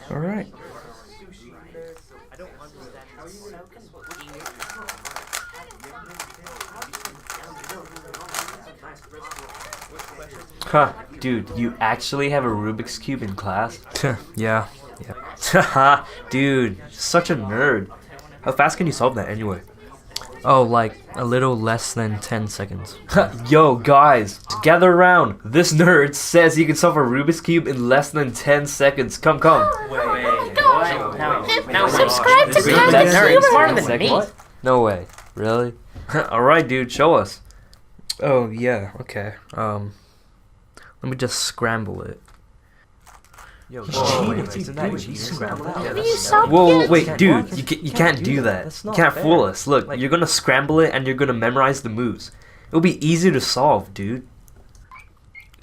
All right. Huh, dude, you actually have a Rubik's Cube in class? Yeah. Haha, dude, such a nerd. How fast can you solve that anyway? Oh, like a little less than 10 seconds. Yo, guys, gather around. This nerd says he can solve a Rubik's Cube in less than 10 seconds. Come. Now subscribe to Kaz's Humor. Smarter than me. No way. Really? Alright, dude, show us. Oh, yeah, okay. Let me just scramble it. Yo, Have you solved Whoa, it? wait, dude, you can't do that. You can't fool us. Look, you're gonna scramble it and you're gonna memorize the moves. It'll be easy to solve, dude.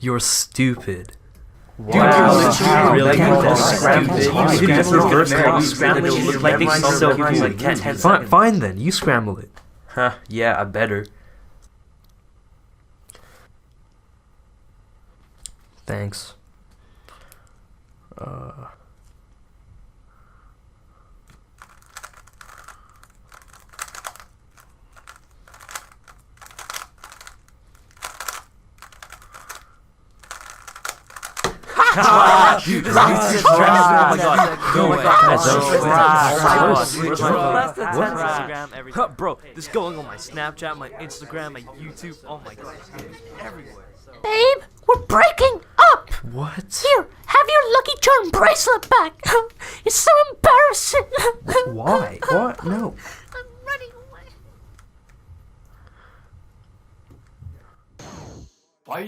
You're stupid. Dude, you're literally really good at scrambling. You should just reverse scrambling and look like they so easy, like 10 seconds. Fine then, you scramble it. Huh, yeah, I better. Thanks. Dude, this is oh my god. Bro, this is going on my Snapchat, my Instagram, my YouTube. Oh my god, it's everywhere. Babe, we're breaking up. What? Here, have your Lucky Charm bracelet back. It's so embarrassing. Why? What? No. I'm running away. Bye.